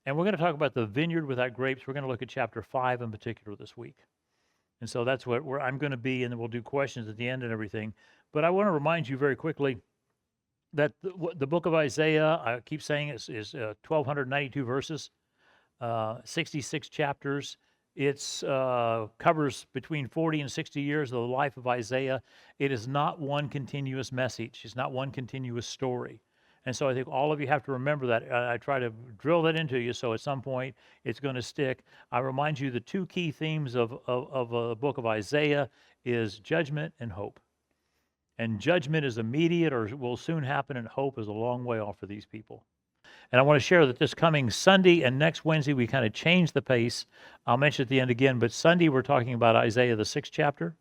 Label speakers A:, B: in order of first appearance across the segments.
A: And we're going to talk about the vineyard without grapes. We're going to look at chapter 5 in particular this week. And so that's where I'm going to be, and then we'll do questions at the end and everything. But I want to remind you very quickly that the book of Isaiah, I keep saying, is 1,292 verses, 66 chapters. It's covers between 40 and 60 years of the life of Isaiah. It is not one continuous message. It's not one continuous story. And so I think all of you have to remember that. I try to drill that into you so at some point it's going to stick. I remind you the two key themes of the book of Isaiah is judgment and hope. And judgment is immediate or will soon happen, and hope is a long way off for these people. And I want to share that this coming Sunday and next Wednesday, we kind of changed the pace. I'll mention at the end again, but Sunday we're talking about Isaiah, the 6th chapter.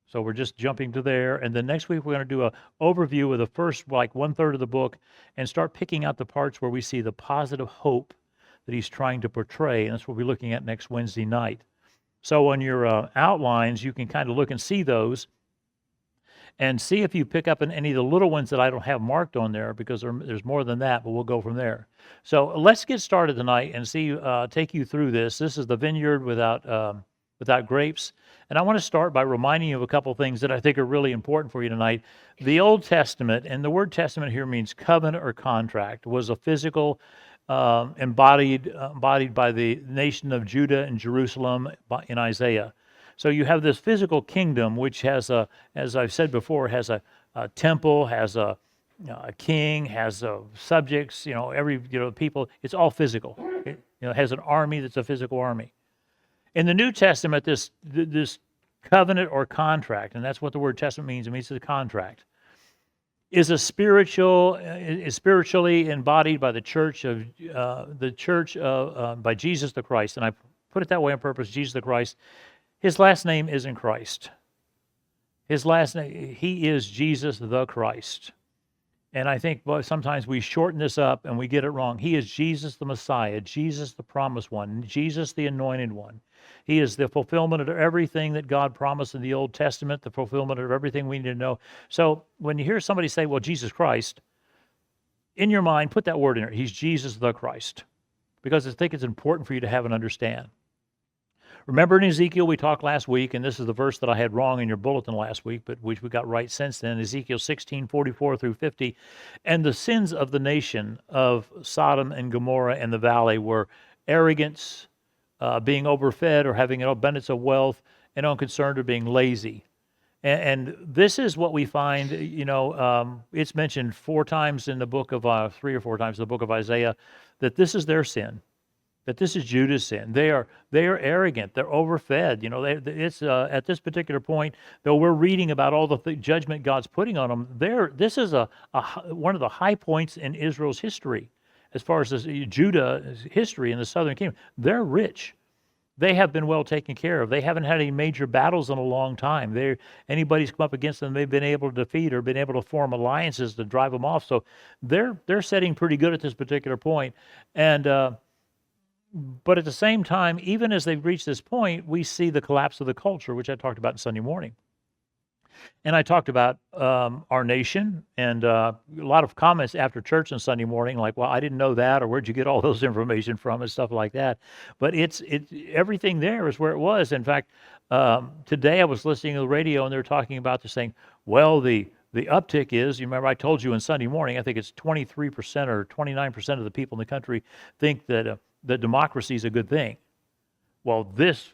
A: So we're just jumping to there. And then next week, we're going to do an overview of the first, like 1/3 of the book and start picking out the parts where we see the positive hope that he's trying to portray. And that's what we're looking at next Wednesday night. So on your outlines, you can kind of look and see those and see if you pick up in any of the little ones that I don't have marked on there, because there's more than that, but we'll go from there. So let's get started tonight and take you through this. This is the vineyard without grapes. And I want to start by reminding you of a couple things that I think are really important for you tonight. The Old Testament, and the word testament here means covenant or contract, was a physical embodied by the nation of Judah and Jerusalem in Isaiah. So you have this physical kingdom, which has as I've said before, has a temple, has a king, has subjects, people. It's all physical. It has an army that's a physical army. In the New Testament, this covenant or contract, and that's what the word testament means. It means a contract. Is spiritually embodied by the church by Jesus the Christ, and I put it that way on purpose. Jesus the Christ. His last name isn't Christ. His last name, he is Jesus the Christ. And I think sometimes we shorten this up and we get it wrong. He is Jesus the Messiah, Jesus the promised one, Jesus the anointed one. He is the fulfillment of everything that God promised in the Old Testament, the fulfillment of everything we need to know. So when you hear somebody say, well, Jesus Christ, in your mind, put that word in there. He's Jesus the Christ. Because I think it's important for you to have and understand. Remember in Ezekiel, we talked last week, and this is the verse that I had wrong in your bulletin last week, but which we got right since then, Ezekiel 16:44 through 50. And the sins of the nation of Sodom and Gomorrah and the valley were arrogance, being overfed or having an abundance of wealth, and unconcerned or being lazy. And this is what we find, it's mentioned 4 times in the book of, 3 or 4 times in the book of Isaiah, that this is their sin. That this is Judah's sin. They are arrogant. They're overfed. It's at this particular point, though we're reading about all the judgment God's putting on them. This is one of the high points in Israel's history, as far as Judah's history in the southern kingdom. They're rich. They have been well taken care of. They haven't had any major battles in a long time. Anybody's come up against them, they've been able to defeat or been able to form alliances to drive them off. So they're setting pretty good at this particular point, and. But at the same time, even as they've reached this point, we see the collapse of the culture, which I talked about in Sunday morning. And I talked about our nation, and a lot of comments after church on Sunday morning, like, well, I didn't know that, or where'd you get all those information from, and stuff like that. But it's everything there is where it was. In fact, today I was listening to the radio, and they were talking about this saying, well, the uptick is, you remember I told you on Sunday morning, I think it's 23% or 29% of the people in the country think that democracy is a good thing. Well, this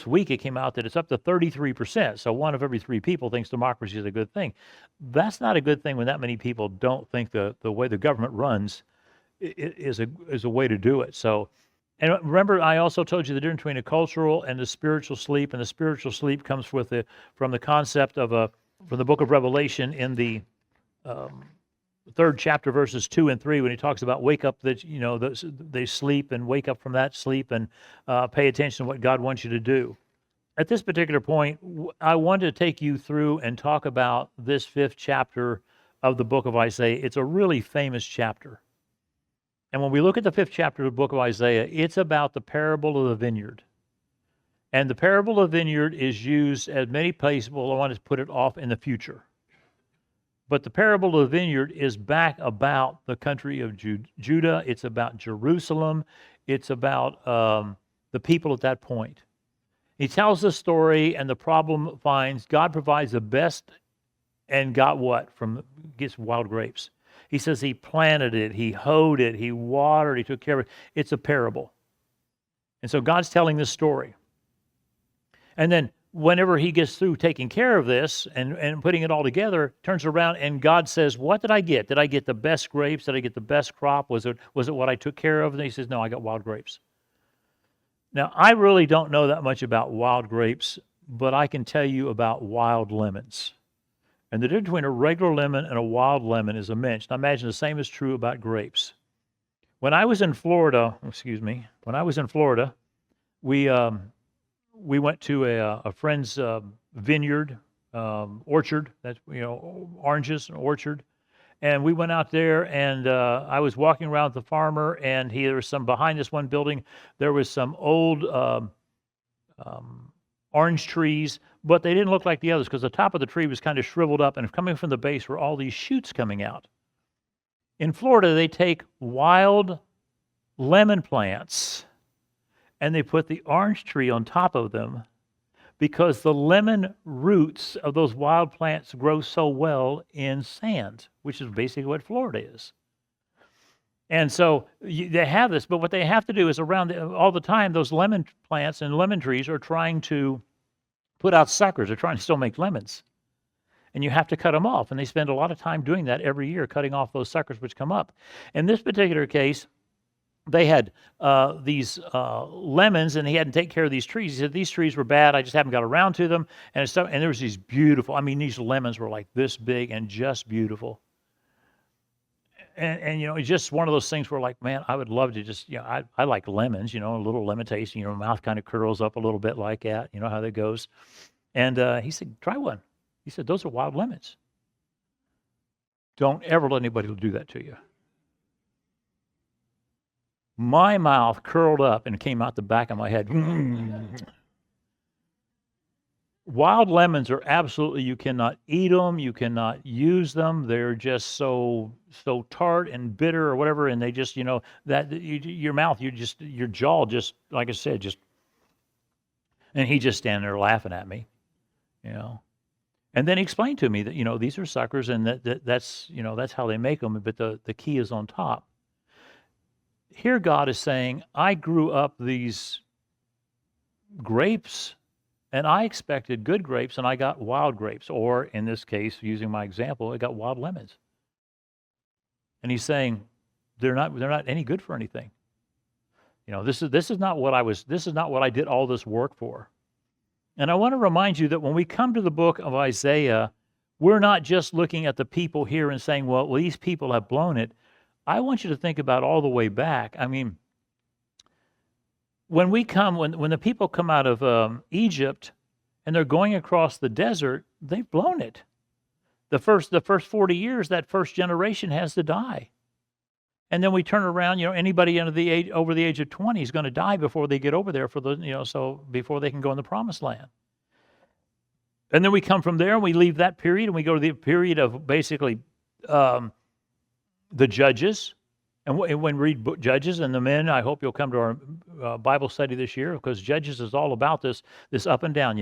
A: week it came out that it's up to 33%. So 1 of every 3 people thinks democracy is a good thing. That's not a good thing when that many people don't think the way the government runs is a way to do it. So, and remember, I also told you the difference between a cultural and a spiritual sleep. And the spiritual sleep comes from the concept of from the book of Revelation in the 3rd chapter, verses 2 and 3, when he talks about wake up, that they sleep and wake up from that sleep and pay attention to what God wants you to do. At this particular point, I wanted to take you through and talk about this 5th chapter of the book of Isaiah. It's a really famous chapter. And when we look at the 5th chapter of the book of Isaiah, it's about the parable of the vineyard. And the parable of the vineyard is used at many places. Well, I want to put it off in the future. But the parable of the vineyard is back about the country of Judah. It's about Jerusalem. It's about the people at that point. He tells the story, and the problem finds God provides the best, and got what? Gets wild grapes. He says he planted it, he hoed it, he watered, he took care of it. It's a parable. And so God's telling this story. And then whenever he gets through taking care of this and putting it all together, turns around and God says, what did I get? Did I get the best grapes? Did I get the best crop? Was it what I took care of? And he says, no, I got wild grapes. Now, I really don't know that much about wild grapes, but I can tell you about wild lemons. And the difference between a regular lemon and a wild lemon is immense. I imagine the same is true about grapes. When I was in Florida, we went to a friend's vineyard, orchard. That's oranges and orchard. And we went out there, and I was walking around with the farmer, and there was some behind this one building. There was some old orange trees, but they didn't look like the others because the top of the tree was kind of shriveled up, and coming from the base were all these shoots coming out. In Florida, they take wild lemon plants and they put the orange tree on top of them because the lemon roots of those wild plants grow so well in sand, which is basically what Florida is. And so they have this, but what they have to do is all the time, those lemon plants and lemon trees are trying to put out suckers. They're trying to still make lemons. And you have to cut them off. And they spend a lot of time doing that every year, cutting off those suckers which come up. In this particular case, they had these lemons, and he had to take care of these trees. He said, these trees were bad. I just haven't got around to them. And there was these beautiful, these lemons were like this big and just beautiful. And it's just one of those things where, like, man, I would love to just, I like lemons, a little lemon taste, mouth kind of curls up a little bit like that, how that goes. And he said, try one. He said, those are wild lemons. Don't ever let anybody do that to you. My mouth curled up and came out the back of my head. Wild lemons are absolutely, you cannot eat them, you cannot use them. They're just so tart and bitter or whatever, and they just, your mouth, your jaw just, like I said, and he just standing there laughing at me, And then he explained to me that, these are suckers, and that's how they make them, but the key is on top. Here God is saying, I grew up these grapes, and I expected good grapes, and I got wild grapes. Or in this case, using my example, I got wild lemons. And he's saying, they're not any good for anything. This is not what I did all this work for. And I want to remind you that when we come to the book of Isaiah, we're not just looking at the people here and saying, well, these people have blown it. I want you to think about all the way back. When the people come out of Egypt and they're going across the desert, they've blown it. The first 40 years, that first generation has to die. And then we turn around, anybody over the age of 20 is going to die before they get over there so before they can go in the promised land. And then we come from there and we leave that period and we go to the period of basically the Judges. And when we read Judges, and the men, I hope you'll come to our Bible study this year, because Judges is all about this up and down.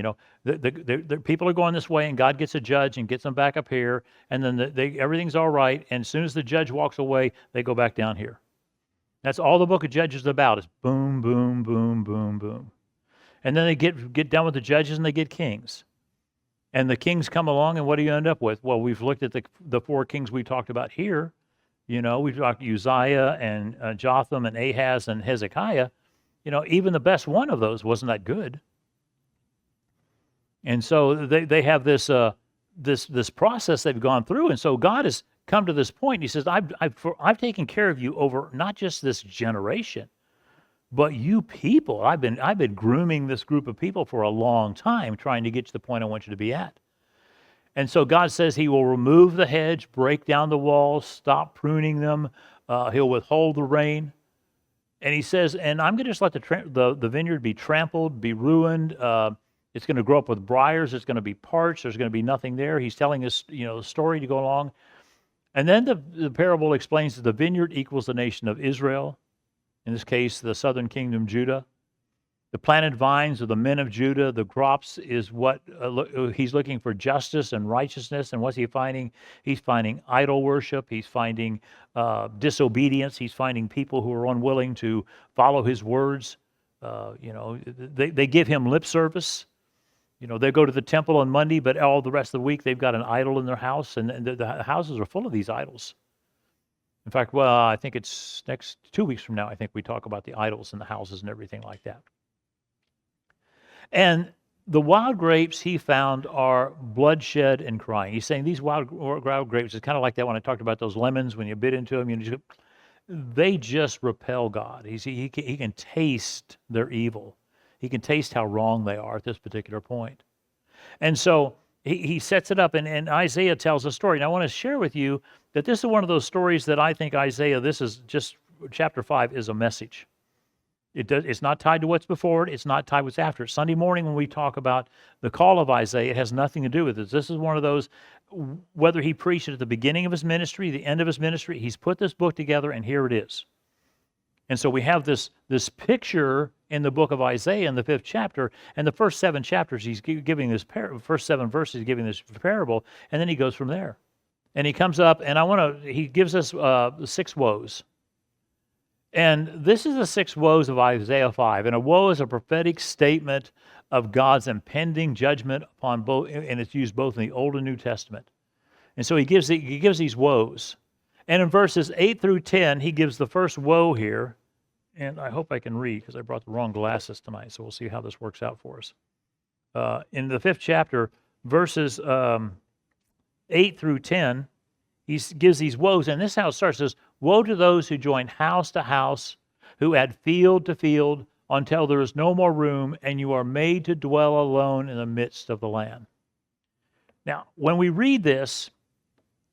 A: The people are going this way, and God gets a judge and gets them back up here, and then everything's all right. And as soon as the judge walks away, they go back down here. That's all the book of Judges is about. Is boom, boom, boom, boom, boom, and then they get done with the judges and they get kings. And the kings come along, and what do you end up with? Well, we've looked at the four kings we talked about here. We've talked Uzziah and Jotham and Ahaz and Hezekiah. Even the best one of those wasn't that good. And so they have this process they've gone through. And so God has come to this point. He says, I've taken care of you over not just this generation, but you people. I've been grooming this group of people for a long time, trying to get to the point I want you to be at. And so God says he will remove the hedge, break down the walls, stop pruning them. He'll withhold the rain. And he says, and I'm going to just let the vineyard be trampled, be ruined. It's going to grow up with briars. It's going to be parched. There's going to be nothing there. He's telling us, the story to go along. And then the parable explains that the vineyard equals the nation of Israel. In this case, the southern kingdom, Judah. The planted vines are the men of Judah. The crops is what he's looking for, justice and righteousness. And what's he finding? He's finding idol worship. He's finding disobedience. He's finding people who are unwilling to follow his words. They give him lip service. They go to the temple on Monday, but all the rest of the week they've got an idol in their house, and the houses are full of these idols. In fact, I think it's next 2 weeks from now, I think we talk about the idols in the houses and everything like that. And the wild grapes he found are bloodshed and crying. He's saying these wild grapes is kind of like that when I talked about those lemons. When you bit into them, they just repel God. He can taste their evil. He can taste how wrong they are at this particular point. And so he sets it up, and Isaiah tells a story. And I want to share with you that this is one of those stories that I think Isaiah, this is just chapter 5, is a message. It's not tied to what's before it. It's not tied to what's after it. Sunday morning when we talk about the call of Isaiah, it has nothing to do with it. This is one of those, whether he preached it at the beginning of his ministry, the end of his ministry, he's put this book together, and here it is. And so we have this picture in the book of Isaiah in the 5th chapter, and the first 7 chapters he's giving this first 7 verses he's giving this parable, and then he goes from there. And he comes up, and he gives us 6 woes. And this is the 6 woes of Isaiah 5. And a woe is a prophetic statement of God's impending judgment upon both, and it's used both in the Old and New Testament. And so he gives these woes. And in verses 8 through 10, he gives the first woe here. And I hope I can read because I brought the wrong glasses tonight. So we'll see how this works out for us. In the 5th chapter, verses 8 through 10, he gives these woes, and this is how it starts. It says, woe to those who join house to house, who add field to field, until there is no more room, and you are made to dwell alone in the midst of the land. Now, when we read this,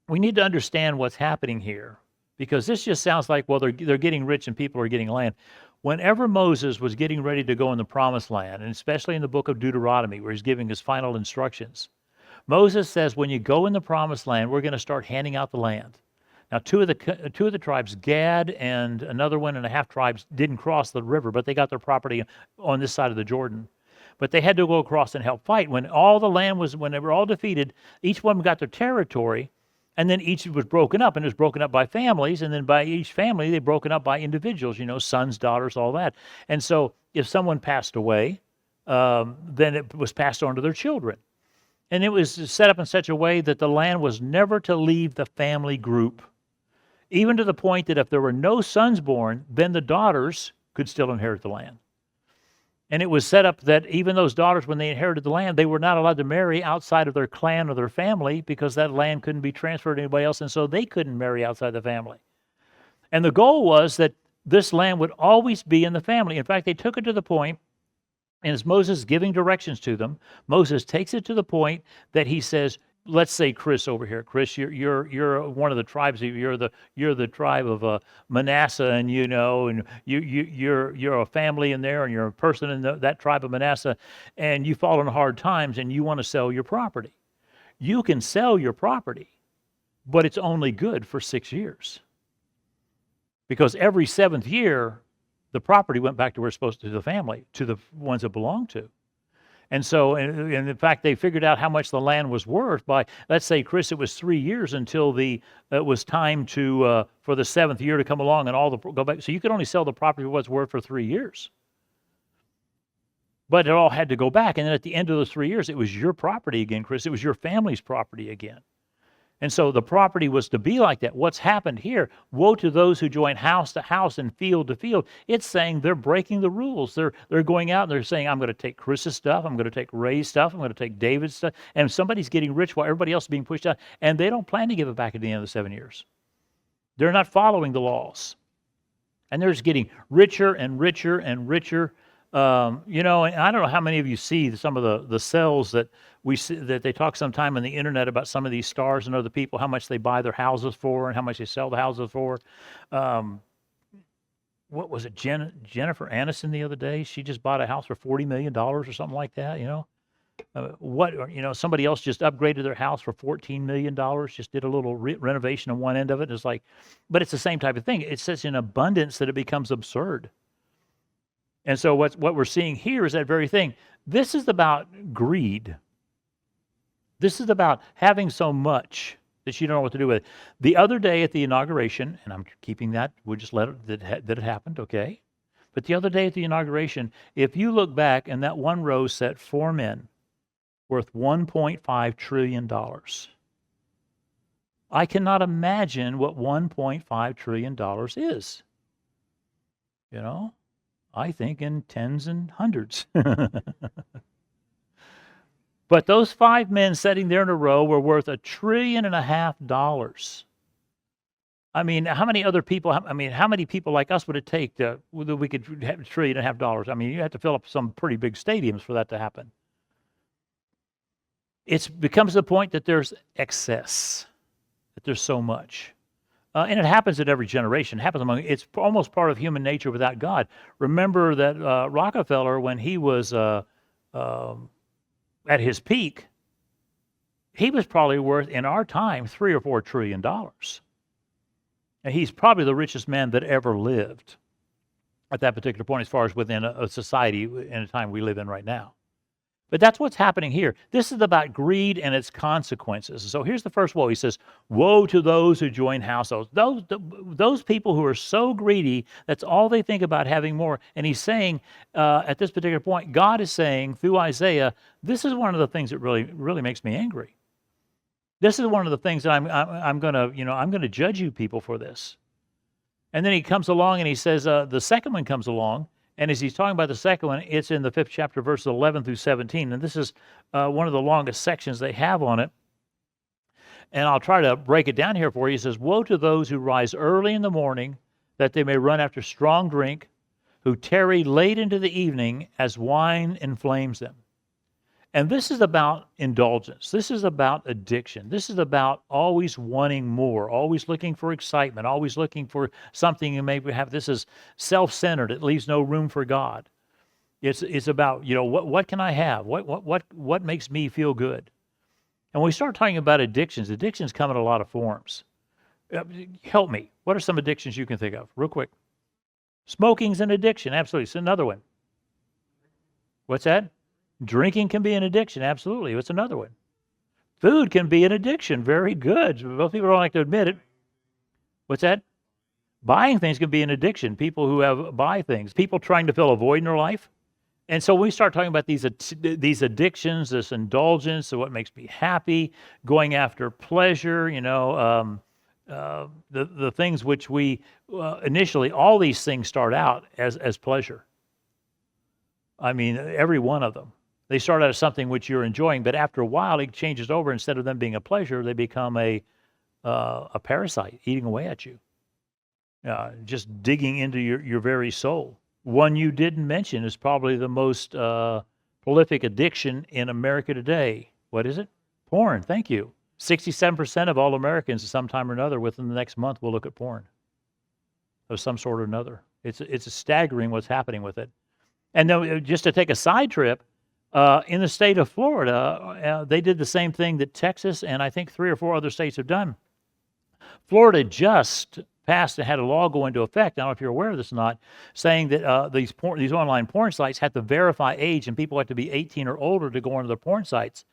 A: we need to understand what's happening here, because this just sounds like, well, they're getting rich and people are getting land. Whenever Moses was getting ready to go in the Promised Land, and especially in the book of Deuteronomy, where he's giving his final instructions, Moses says, when you go in the Promised Land, we're going to start handing out the land. Now, two of the tribes, Gad and another 1.5 tribes, didn't cross the river, but they got their property on this side of the Jordan. But they had to go across and help fight. When they were all defeated, each one got their territory, and then each was broken up, and it was broken up by families, and then by each family, they broken up by individuals, sons, daughters, all that. And so if someone passed away, then it was passed on to their children. And it was set up in such a way that the land was never to leave the family group, even to the point that if there were no sons born, then the daughters could still inherit the land. And it was set up that even those daughters, when they inherited the land, they were not allowed to marry outside of their clan or their family because that land couldn't be transferred to anybody else, and so they couldn't marry outside the family. And the goal was that this land would always be in the family. In fact, they took it to the point, and as Moses is giving directions to them, Moses takes it to the point that he says, let's say Chris over here. Chris, you're one of the tribes. You're the tribe of Manasseh, and you're a family in there, and you're a person in that tribe of Manasseh, and you fall in hard times, and you want to sell your property. You can sell your property, but it's only good for 6 years, because every 7th year, the property went back to where it's supposed to the family, to the ones it belonged to. And so, and in fact, they figured out how much the land was worth by, let's say, Chris, it was 3 years until it was time to for the 7th year to come along and go back. So you could only sell the property for what it's worth for 3 years. But it all had to go back. And then at the end of those 3 years, it was your property again, Chris. It was your family's property again. And so the property was to be like that. What's happened here, woe to those who join house to house and field to field. It's saying they're breaking the rules. They're going out and they're saying, I'm going to take Chris's stuff, I'm going to take Ray's stuff, I'm going to take David's stuff, and somebody's getting rich while everybody else is being pushed out, and they don't plan to give it back at the end of the 7 years. They're not following the laws. And they're just getting richer and richer and richer. And I don't know how many of you see some of the cells that we see, that they talk sometime on the internet about some of these stars and other people, how much they buy their houses for and how much they sell the houses for. What was it, Jennifer Aniston the other day? She just bought a house for $40 million or something like that, Somebody else just upgraded their house for $14 million, just did a little renovation on one end of it. It's like, but it's the same type of thing. It's such an abundance that it becomes absurd. And so what we're seeing here is that very thing. This is about greed. This is about having so much that you don't know what to do with it. The other day at the inauguration, and I'm keeping that, we'll just let it, that it happened, okay? But the other day at the inauguration, if you look back, and that one row sat 4 men worth $1.5 trillion. I cannot imagine what $1.5 trillion is. You know, I think in tens and hundreds. But those 5 men sitting there in a row were worth $1.5 trillion. I mean, how many other people, how many people like us would it take that we could have $1.5 trillion? I mean, you have to fill up some pretty big stadiums for that to happen. It becomes the point that there's excess, that there's so much. And it happens at every generation. It happens it's almost part of human nature without God. Remember that Rockefeller, when he was at his peak, he was probably worth, in our time, $3 or $4 trillion. And he's probably the richest man that ever lived at that particular point, as far as within a society in a time we live in right now. But that's what's happening here. This is about greed and its consequences. So here's the first woe. He says, woe to those who join households. Those people who are so greedy, that's all they think about, having more. And he's saying, at this particular point, God is saying through Isaiah, this is one of the things that really makes me angry. This is one of the things that I'm going to judge you people for this. And then he comes along and he says, the second one comes along. And as he's talking about the second one, it's in the 5th chapter, verses 11 through 17. And this is one of the longest sections they have on it. And I'll try to break it down here for you. He says, woe to those who rise early in the morning, that they may run after strong drink, who tarry late into the evening, as wine inflames them. And this is about indulgence. This is about addiction. This is about always wanting more, always looking for excitement, always looking for something you maybe have. This is self-centered. It leaves no room for God. It's about, what can I have? What makes me feel good? And when we start talking about addictions come in a lot of forms. Help me. What are some addictions you can think of? Real quick. Smoking's an addiction. Absolutely. It's another one. What's that? Drinking can be an addiction, absolutely. What's another one? Food can be an addiction. Very good. Most people don't like to admit it. What's that? Buying things can be an addiction. People who buy things. People trying to fill a void in their life. And so when we start talking about these addictions, this indulgence, so what makes me happy, going after pleasure, the things which we initially, all these things start out as pleasure. I mean, every one of them. They start out as something which you're enjoying, but after a while, it changes over. Instead of them being a pleasure, they become a parasite eating away at you, just digging into your very soul. One you didn't mention is probably the most prolific addiction in America today. What is it? Porn. Thank you. 67% of all Americans, at some time or another, within the next month, will look at porn of some sort or another. It's staggering what's happening with it. And then, just to take a side trip, in the state of Florida, they did the same thing that Texas and I think 3 or 4 other states have done. Florida just passed and had a law go into effect, I don't know if you're aware of this or not, saying that these online porn sites have to verify age, and people have to be 18 or older to go onto the porn sites.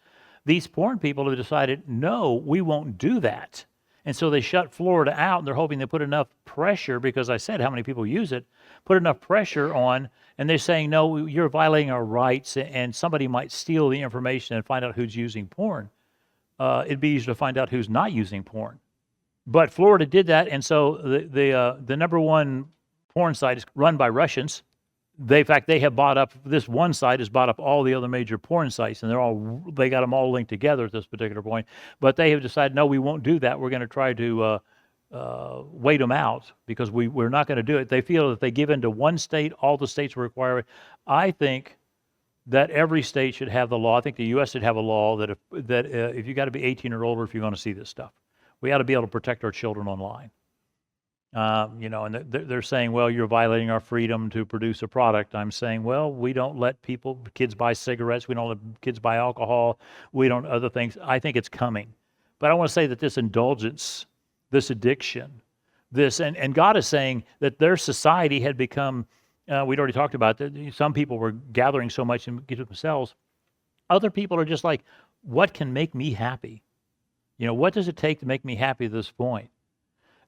A: These porn people have decided, no, we won't do that. And so they shut Florida out, and they're hoping they put enough pressure, because I said how many people use it, put enough pressure on, and they're saying, no, you're violating our rights, and somebody might steal the information and find out who's using porn. It'd be easier to find out who's not using porn. But Florida did that, and so the number one porn site is run by Russians. In fact, they have bought up, this one site has bought up all the other major porn sites, and they got them all linked together at this particular point. But they have decided, no, we won't do that. We're going to try to wait them out, because we're not going to do it. They feel that if they give in to one state, all the states will require it. I think that every state should have the law. I think the U.S. should have a law that if you got to be 18 or older if you're going to see this stuff. We ought to be able to protect our children online. And they're saying, well, you're violating our freedom to produce a product. I'm saying, well, we don't let kids buy cigarettes. We don't let kids buy alcohol. We don't other things. I think it's coming. But I want to say that this indulgence, this addiction, and God is saying that their society had become, we'd already talked about that. Some people were gathering so much and get to themselves. Other people are just like, what can make me happy? What does it take to make me happy at this point?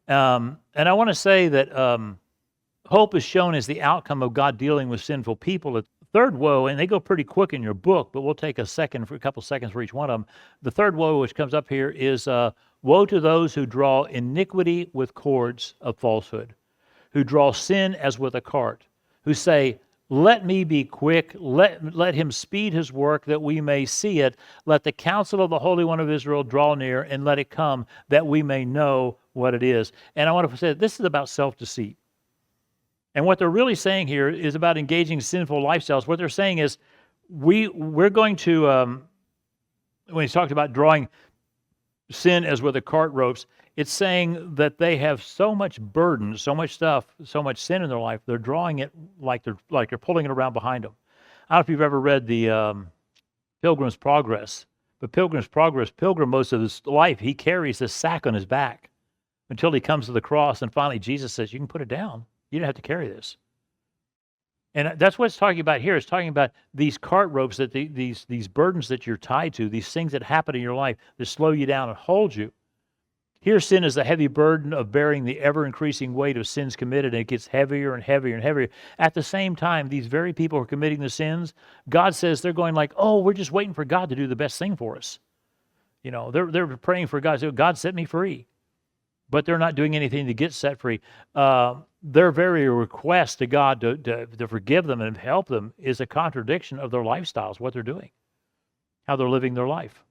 A: And I want to say that hope is shown as the outcome of God dealing with sinful people. The third woe, and they go pretty quick in your book, but we'll take a couple seconds for each one of them. The third woe, which comes up here, is woe to those who draw iniquity with cords of falsehood, who draw sin as with a cart, who say, let me be quick, let him speed his work that we may see it. Let the counsel of the Holy One of Israel draw near, and let it come that we may know what it is. And I want to say this is about self-deceit. And what they're really saying here is about engaging sinful lifestyles. What they're saying is we're going to, when he's talked about drawing sin as with a cart ropes, it's saying that they have so much burden, so much stuff, so much sin in their life, they're drawing it like they're pulling it around behind them. I don't know if you've ever read the Pilgrim's Progress, but Pilgrim, most of his life, he carries this sack on his back until he comes to the cross, and finally Jesus says, you can put it down. You don't have to carry this. And that's what it's talking about here. It's talking about these cart ropes, that these burdens that you're tied to, these things that happen in your life that slow you down and hold you. Here, sin is the heavy burden of bearing the ever-increasing weight of sins committed, and it gets heavier and heavier and heavier. At the same time, these very people who are committing the sins, God says they're going like, oh, we're just waiting for God to do the best thing for us. They're praying for God. So God set me free. But they're not doing anything to get set free. Their very request to God to forgive them and help them is a contradiction of their lifestyles, what they're doing, how they're living their life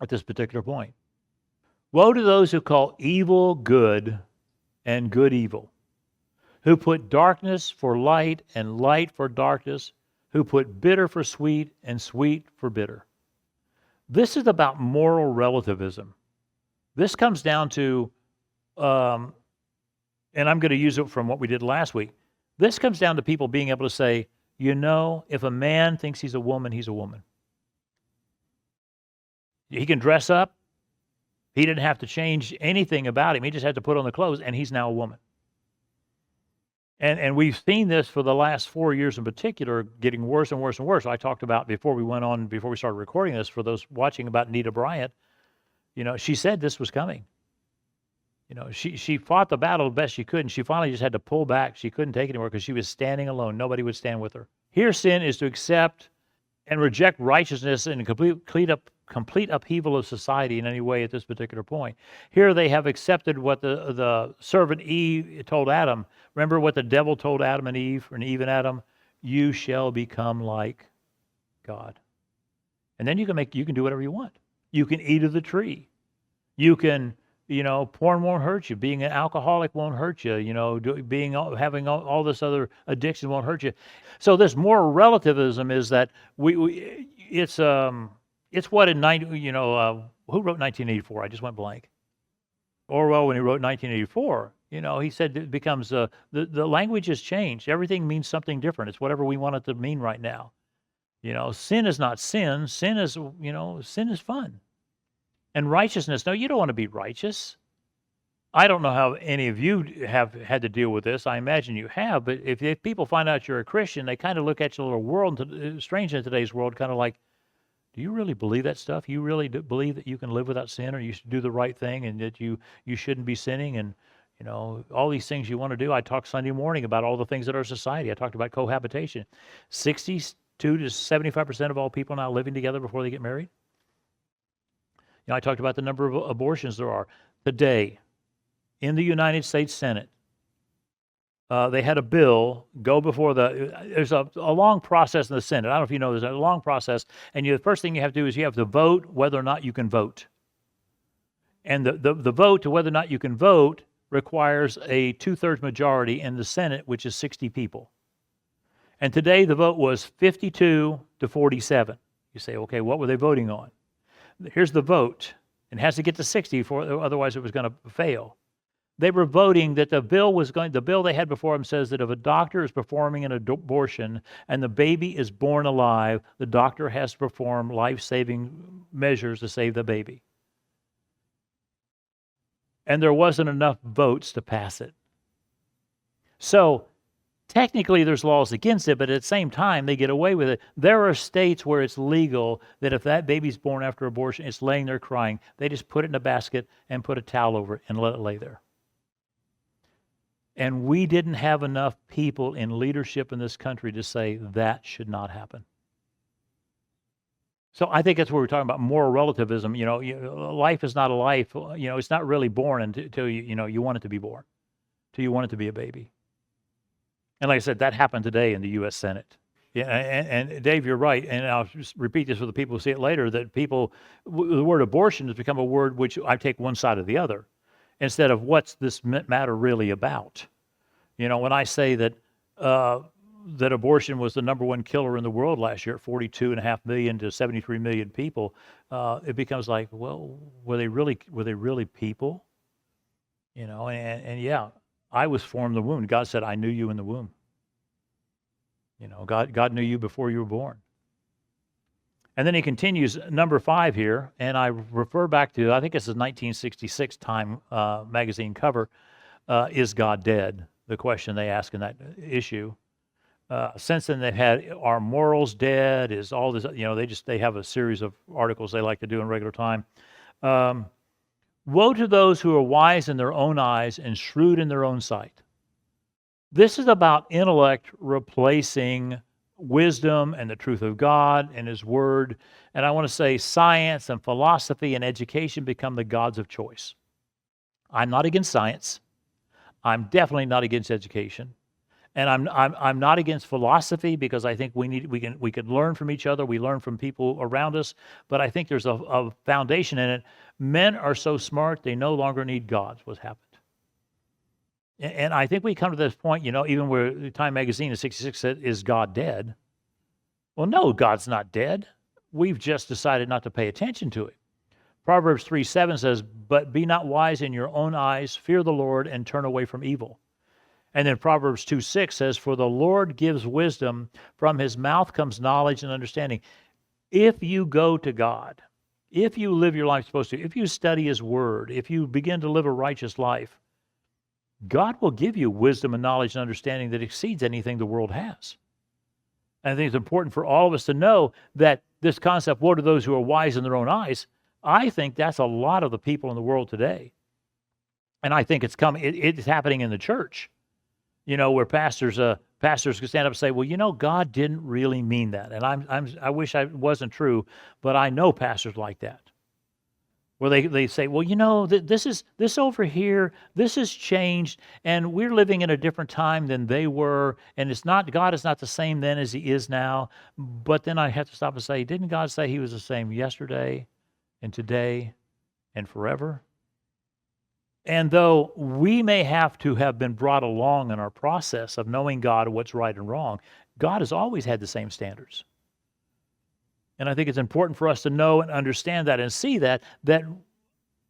A: at this particular point. Woe to those who call evil good and good evil, who put darkness for light and light for darkness, who put bitter for sweet and sweet for bitter. This is about moral relativism. This comes down to, and I'm going to use it from what we did last week. This comes down to people being able to say, if a man thinks he's a woman, he's a woman. He can dress up. He didn't have to change anything about him. He just had to put on the clothes, and he's now a woman. And we've seen this for the last 4 years in particular, getting worse and worse and worse. I talked about before we started recording this, for those watching, about Nita Bryant. She said this was coming. She fought the battle the best she could, and she finally just had to pull back. She couldn't take it anymore because she was standing alone. Nobody would stand with her. Here, sin is to accept and reject righteousness and complete upheaval of society in any way at this particular point. Here they have accepted what the servant Eve told Adam. Remember what the devil told Adam and Eve, and Eve and Adam? You shall become like God. And then you can do whatever you want. You can eat of the tree. You can, porn won't hurt you. Being an alcoholic won't hurt you. Having all this other addiction won't hurt you. So this moral relativism is that it's what in who wrote 1984? I just went blank. Orwell, when he wrote 1984, he said it becomes the language has changed. Everything means something different. It's whatever we want it to mean right now. Sin is not sin. Sin is fun. And righteousness, no, you don't want to be righteous. I don't know how any of you have had to deal with this. I imagine you have, but if people find out you're a Christian, they kind of look at your little world, strange in today's world, kind of like, do you really believe that stuff? You really believe that you can live without sin, or you should do the right thing, and that you shouldn't be sinning, and all these things you want to do? I talked Sunday morning about all the things in our society. I talked about cohabitation. 62 to 75% of all people now living together before they get married. I talked about the number of abortions there are. Today, in the United States Senate, they had a bill go before there's a long process in the Senate. I don't know if you know, there's a long process, and the first thing you have to do is you have to vote whether or not you can vote. And the vote to whether or not you can vote requires a 2/3 majority in the Senate, which is 60 people. And today the vote was 52 to 47. You say, okay, what were they voting on? Here's the vote. It has to get to 60, otherwise it was going to fail. They were voting that the bill they had before them says that if a doctor is performing an abortion and the baby is born alive, the doctor has to perform life-saving measures to save the baby. And there wasn't enough votes to pass it. So technically there's laws against it, but at the same time they get away with it. There are states where it's legal that if that baby's born after abortion, it's laying there crying, they just put it in a basket and put a towel over it and let it lay there. And we didn't have enough people in leadership in this country to say that should not happen. So I think that's where we're talking about moral relativism. Life is not a life. It's not really born until you want it to be born, till you want it to be a baby. And like I said, that happened today in the U.S. Senate. Yeah, and Dave, you're right. And I'll just repeat this for the people who see it later, that the word abortion has become a word which I take one side or the other, instead of what's this matter really about. When I say that that abortion was the number one killer in the world last year at 42.5 million to 73 million people, it becomes like, well, were they really people? And yeah, I was formed in the womb. God said, I knew you in the womb. God knew you before you were born. And then he continues, number 5 here, and I refer back to, I think it's a 1966 Time magazine cover, is God dead? The question they ask in that issue. Since then, they've had, are morals dead? Is all this, they have a series of articles they like to do in regular time. Woe to those who are wise in their own eyes and shrewd in their own sight. This is about intellect replacing wisdom and the truth of God and His Word. And I want to say science and philosophy and education become the gods of choice. I'm not against science. I'm definitely not against education. And I'm not against philosophy, because I think we can learn from each other. We learn from people around us, but I think there's a foundation in it. Men are so smart they no longer need gods. What's happened? And I think we come to this point, even where Time magazine in '66 said, "Is God dead?" Well, no, God's not dead. We've just decided not to pay attention to it. Proverbs 3:7 says, "But be not wise in your own eyes, fear the Lord, and turn away from evil." And then Proverbs 2:6 says, "For the Lord gives wisdom, from His mouth comes knowledge and understanding." If you go to God, if you live your life supposed to, if you study His Word, if you begin to live a righteous life, God will give you wisdom and knowledge and understanding that exceeds anything the world has. And I think it's important for all of us to know that this concept, woe to those who are wise in their own eyes, I think that's a lot of the people in the world today. And I think it's happening in the church. Where pastors can stand up and say, well, God didn't really mean that. And I wish it wasn't true, but I know pastors like that. Where they say, well, this over here, this has changed, and we're living in a different time than they were, and God is not the same then as He is now. But then I have to stop and say, didn't God say He was the same yesterday and today and forever? And though we may have to have been brought along in our process of knowing God and what's right and wrong, God has always had the same standards. And I think it's important for us to know and understand that and see that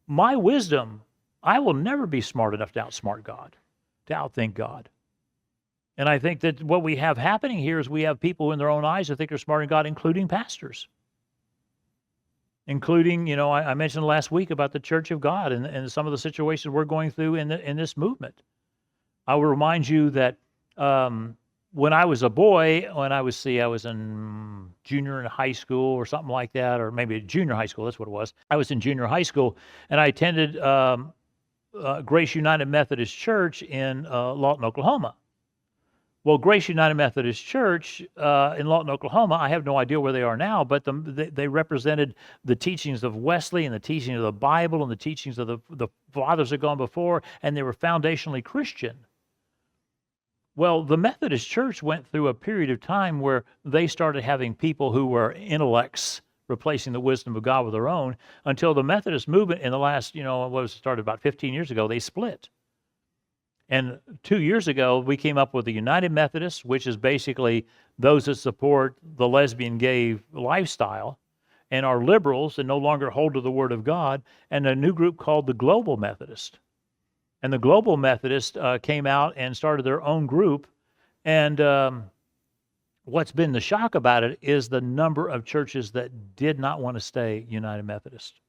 A: my wisdom, I will never be smart enough to outsmart God, to outthink God. And I think that what we have happening here is we have people in their own eyes who think they're smarter than God, including pastors. Including, I mentioned last week about the Church of God and some of the situations we're going through in this movement. I will remind you that when I was a boy, I was in junior in high school or something like that, or maybe junior high school, that's what it was. I was in junior high school, and I attended Grace United Methodist Church in Lawton, Oklahoma. Well, Grace United Methodist Church in Lawton, Oklahoma, I have no idea where they are now, but they represented the teachings of Wesley and the teachings of the Bible and the teachings of the fathers that had gone before, and they were foundationally Christian. Well, the Methodist Church went through a period of time where they started having people who were intellects replacing the wisdom of God with their own, until the Methodist movement in the last, started about 15 years ago, they split. And 2 years ago, we came up with the United Methodists, which is basically those that support the lesbian gay lifestyle, and are liberals and no longer hold to the Word of God, and a new group called the Global Methodist. And the Global Methodists came out and started their own group. And what's been the shock about it is the number of churches that did not want to stay United Methodist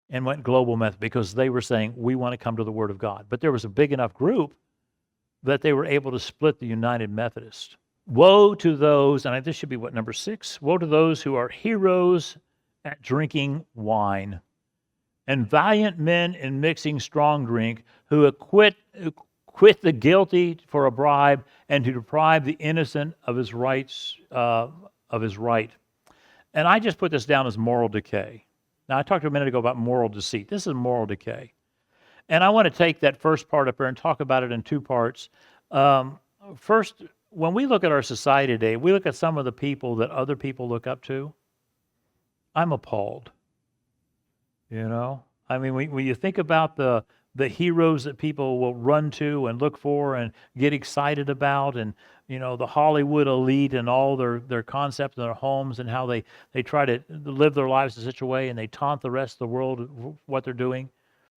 A: and went Global Methodist because they were saying, we want to come to the Word of God. But there was a big enough group that they were able to split the United Methodist. Woe to those, and this should be what, number 6? Woe to those who are heroes at drinking wine, and valiant men in mixing strong drink, who acquit the guilty for a bribe, and to deprive the innocent of his rights, of his right. And I just put this down as moral decay. Now, I talked a minute ago about moral deceit. This is moral decay. And I want to take that first part up there and talk about it in 2 parts. First, when we look at our society today, we look at some of the people that other people look up to. I'm appalled. You know? I mean, when you think about the heroes that people will run to and look for and get excited about, and the Hollywood elite and all their concepts in their homes, and how they try to live their lives in such a way, and they taunt the rest of the world what they're doing.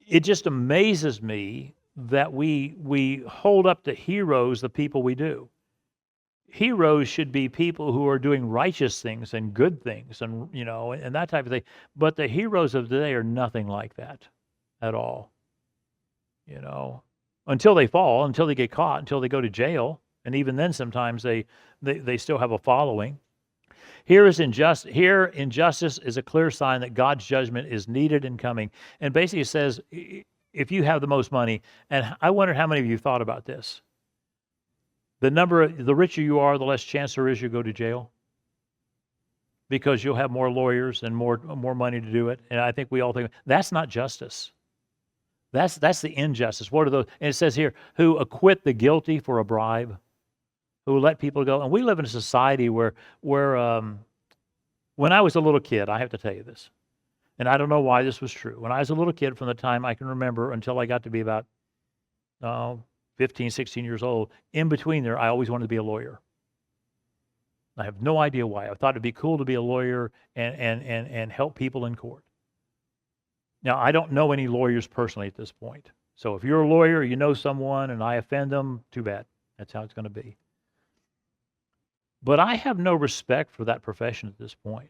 A: It just amazes me that we hold up to heroes the people we do. Heroes should be people who are doing righteous things and good things, and and that type of thing. But the heroes of today are nothing like that at all. Until they fall, until they get caught, until they go to jail, and even then sometimes they still have a following. Here injustice is a clear sign that God's judgment is needed and coming. And basically it says, if you have the most money, and I wonder how many of you thought about this. The richer you are, the less chance there is you go to jail, because you'll have more lawyers and more money to do it. And I think we all think that's not justice. That's the injustice. What are those? And it says here, who acquit the guilty for a bribe, who let people go. And we live in a society where when I was a little kid, I have to tell you this, and I don't know why this was true. When I was a little kid, from the time I can remember until I got to be about 15, 16 years old, in between there, I always wanted to be a lawyer. I have no idea why. I thought it'd be cool to be a lawyer and help people in court. Now, I don't know any lawyers personally at this point. So if you're a lawyer, you know someone, and I offend them, too bad. That's how it's going to be. But I have no respect for that profession at this point.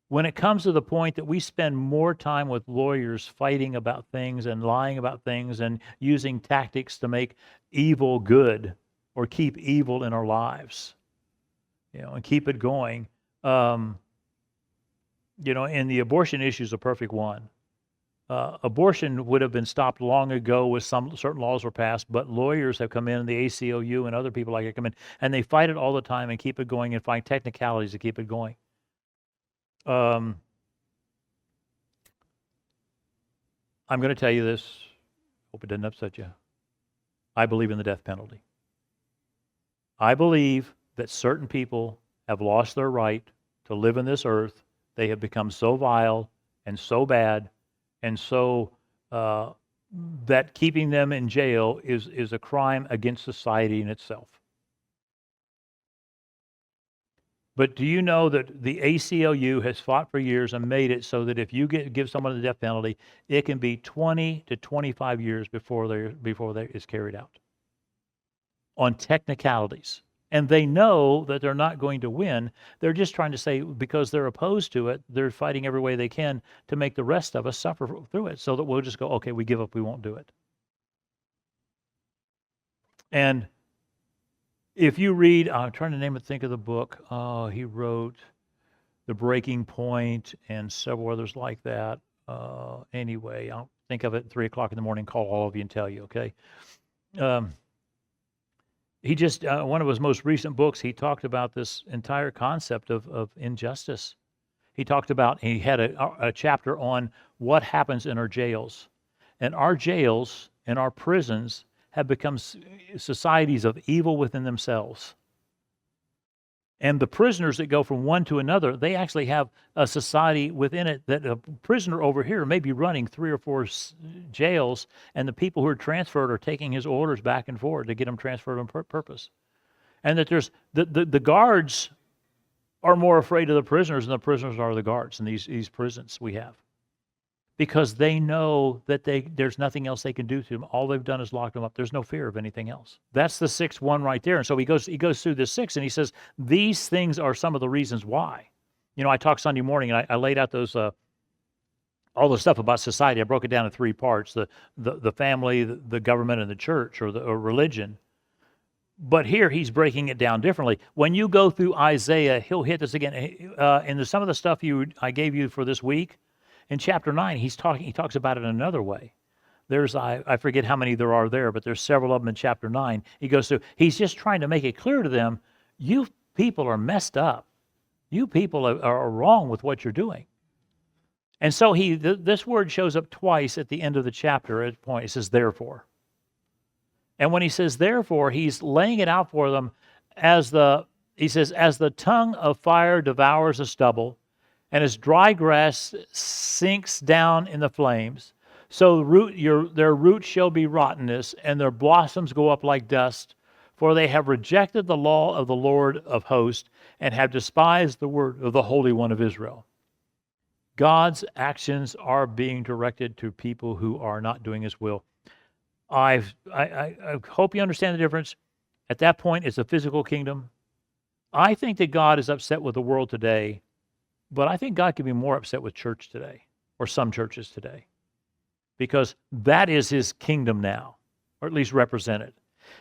A: When it comes to the point that we spend more time with lawyers fighting about things and lying about things and using tactics to make evil good or keep evil in our lives, and keep it going. And the abortion issue is a perfect one. Abortion would have been stopped long ago with some certain laws were passed, but lawyers have come in, the ACLU and other people like it come in, and they fight it all the time and keep it going and find technicalities to keep it going. I'm going to tell you this. Hope it doesn't upset you. I believe in the death penalty. I believe that certain people have lost their right to live in this earth. They have become so vile and so bad, and so that keeping them in jail is a crime against society in itself. But do you know that the ACLU has fought for years and made it so that if you give someone the death penalty, it can be 20 to 25 years before they is carried out on technicalities. And they know that they're not going to win. They're just trying to say, because they're opposed to it, they're fighting every way they can to make the rest of us suffer through it, so that we'll just go, okay, we give up, we won't do it. And if you read, I'm trying to think of the book. He wrote The Breaking Point and several others like that. Anyway, I'll think of it at 3 o'clock in the morning, call all of you and tell you, okay? He just, one of his most recent books, he talked about this entire concept of injustice. He had a chapter on what happens in our jails. And our jails and our prisons have become societies of evil within themselves. And the prisoners that go from one to another, they actually have a society within it that a prisoner over here may be running 3 or 4 jails, and the people who are transferred are taking his orders back and forth to get them transferred on purpose. And that there's the guards are more afraid of the prisoners than the prisoners are of the guards in these prisons we have. because they know that there's nothing else they can do to them. All they've done is lock them up. There's no fear of anything else. That's the sixth one right there. And so he goes through the six, and he says, these things are some of the reasons why. You know, I talked Sunday morning, and I laid out those all the stuff about society. I broke it down in three parts: the family, the government, and the church, or religion. But here he's breaking it down differently. When you go through Isaiah, he'll hit this again. And some of the stuff I gave you for this week, in chapter 9, he talks about it in another way. There's, I forget how many there are there, but there's several of them in chapter 9. He goes through, he's just trying to make it clear to them, you people are messed up. You people are wrong with what you're doing. And so this word shows up twice at the end of the chapter at a point. It says, therefore. And when he says therefore, he's laying it out for them as the tongue of fire devours the stubble, and as dry grass sinks down in the flames, so their roots shall be rottenness, and their blossoms go up like dust, for they have rejected the law of the Lord of hosts, and have despised the word of the Holy One of Israel. God's actions are being directed to people who are not doing his will. I hope you understand the difference. At that point, it's a physical kingdom. I think that God is upset with the world today, but I think God can be more upset with church today, or some churches today, because that is his kingdom now, or at least represented.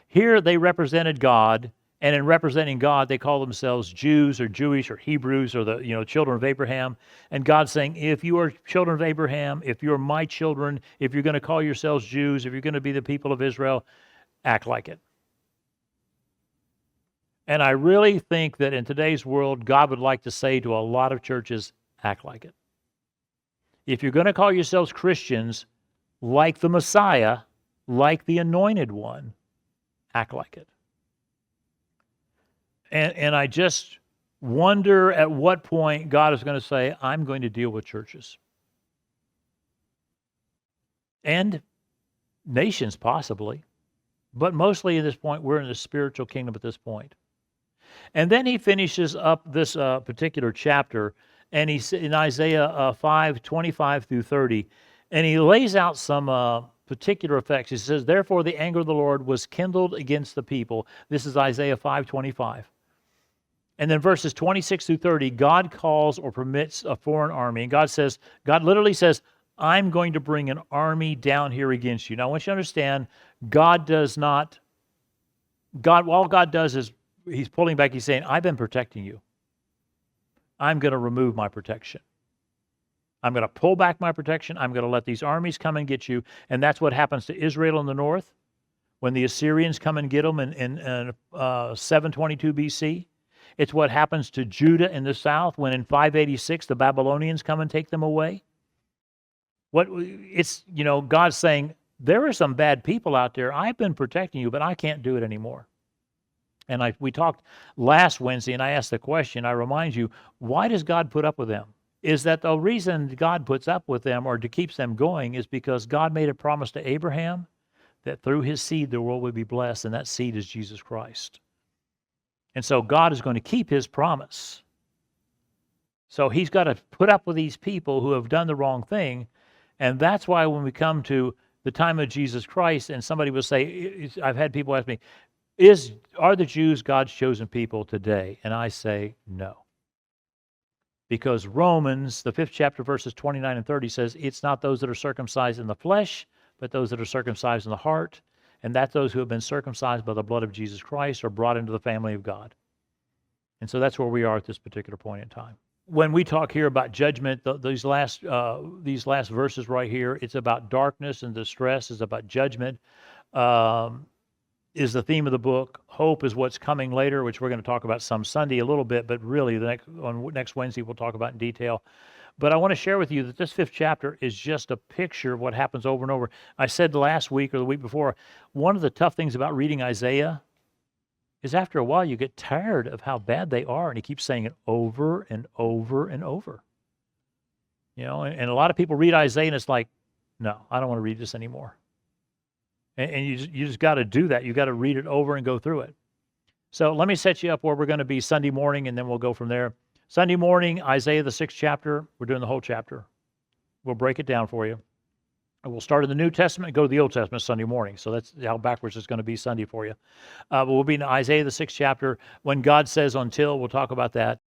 A: Here they represented God, and in representing God, they call themselves Jews or Jewish or Hebrews or the children of Abraham. And God's saying, if you are children of Abraham, if you're my children, if you're going to call yourselves Jews, if you're going to be the people of Israel, act like it. And I really think that in today's world, God would like to say to a lot of churches, act like it. If you're going to call yourselves Christians, like the Messiah, like the Anointed One, act like it. And I just wonder at what point God is going to say, I'm going to deal with churches. And nations, possibly. But mostly at this point, we're in the spiritual kingdom at this point. And then he finishes up this particular chapter, and he's in Isaiah 5:25 through 30, and he lays out some particular effects. He says, therefore the anger of the Lord was kindled against the people. This is Isaiah 5:25. And then verses 26 through 30, God calls or permits a foreign army. And God literally says, I'm going to bring an army down here against you. Now, I want you to understand, all God does is he's pulling back. He's saying, I've been protecting you. I'm going to remove my protection. I'm going to pull back my protection. I'm going to let these armies come and get you. And that's what happens to Israel in the north when the Assyrians come and get them in 722 BC. It's what happens to Judah in the south when in 586 the Babylonians come and take them away. God's saying, there are some bad people out there. I've been protecting you, but I can't do it anymore. And we talked last Wednesday, and I asked the question, I remind you, why does God put up with them? Is that the reason God puts up with them or to keeps them going is because God made a promise to Abraham that through his seed the world would be blessed, and that seed is Jesus Christ. And so God is going to keep his promise. So he's got to put up with these people who have done the wrong thing, and that's why when we come to the time of Jesus Christ, and somebody will say, I've had people ask me, are the Jews God's chosen people today? And I say no. Because Romans, the 5th chapter, verses 29 and 30 says, it's not those that are circumcised in the flesh, but those that are circumcised in the heart, and that those who have been circumcised by the blood of Jesus Christ are brought into the family of God. And so that's where we are at this particular point in time. When we talk here about judgment, these last verses right here, it's about darkness and distress, it's about judgment. Is the theme of the book. Hope is what's coming later, which we're going to talk about some Sunday a little bit, but really on next Wednesday we'll talk about in detail. But I want to share with you that this 5th chapter is just a picture of what happens over and over. I said last week or the week before, one of the tough things about reading Isaiah is after a while you get tired of how bad they are, and he keeps saying it over and over and over. And a lot of people read Isaiah and it's like, no, I don't want to read this anymore. And you just got to do that. You got to read it over and go through it. So let me set you up where we're going to be Sunday morning, and then we'll go from there. Sunday morning, Isaiah, the 6th chapter. We're doing the whole chapter. We'll break it down for you. And we'll start in the New Testament and go to the Old Testament Sunday morning. So that's how backwards it's going to be Sunday for you. But we'll be in Isaiah, the 6th chapter. When God says until, we'll talk about that.